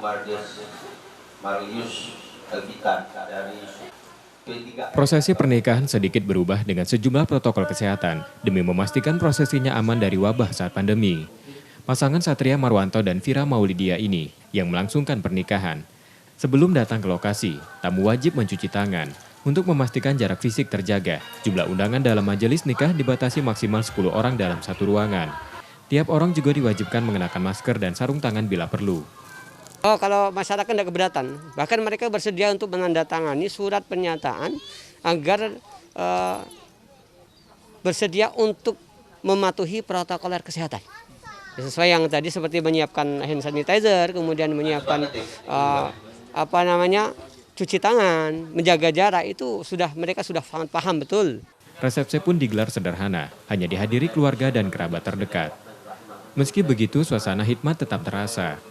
Sumardes Marius Elvita dari P3. Prosesi pernikahan sedikit berubah dengan sejumlah protokol kesehatan demi memastikan prosesinya aman dari wabah saat pandemi. Pasangan Satria Marwanto dan Vira Maulidia ini yang melangsungkan pernikahan. Sebelum datang ke lokasi, tamu wajib mencuci tangan. Untuk memastikan jarak fisik terjaga, jumlah undangan dalam majelis nikah dibatasi maksimal 10 orang dalam satu ruangan. Tiap orang juga diwajibkan mengenakan masker dan sarung tangan bila perlu. Oh, kalau masyarakat tidak keberatan, bahkan mereka bersedia untuk menandatangani surat pernyataan agar bersedia untuk mematuhi protokol kesehatan. Sesuai yang tadi seperti menyiapkan hand sanitizer, kemudian menyiapkan cuci tangan, menjaga jarak, itu mereka sudah sangat paham betul. Resepsi pun digelar sederhana, hanya dihadiri keluarga dan kerabat terdekat. Meski begitu, suasana hikmat tetap terasa.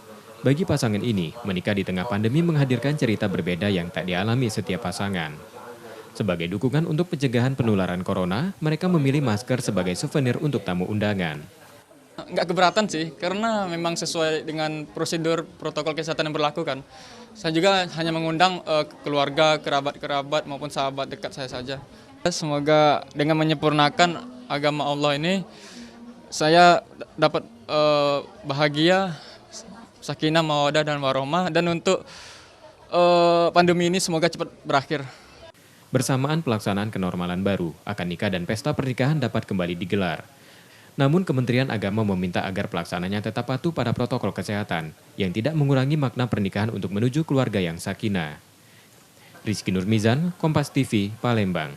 Bagi pasangan ini, menikah di tengah pandemi menghadirkan cerita berbeda yang tak dialami setiap pasangan. Sebagai dukungan untuk pencegahan penularan corona, mereka memilih masker sebagai souvenir untuk tamu undangan. Nggak keberatan sih, karena memang sesuai dengan prosedur protokol kesehatan yang berlaku kan. Saya juga hanya mengundang keluarga, kerabat-kerabat maupun sahabat dekat saya saja. Semoga dengan menyempurnakan agama Allah ini, saya dapat bahagia, sakinah, mawaddah, dan warohmah. Dan untuk pandemi ini semoga cepat berakhir. Bersamaan pelaksanaan kenormalan baru, akad nikah dan pesta pernikahan dapat kembali digelar. Namun Kementerian Agama meminta agar pelaksananya tetap patuh pada protokol kesehatan yang tidak mengurangi makna pernikahan untuk menuju keluarga yang sakinah. Rizky Nurmizan, Kompas TV, Palembang.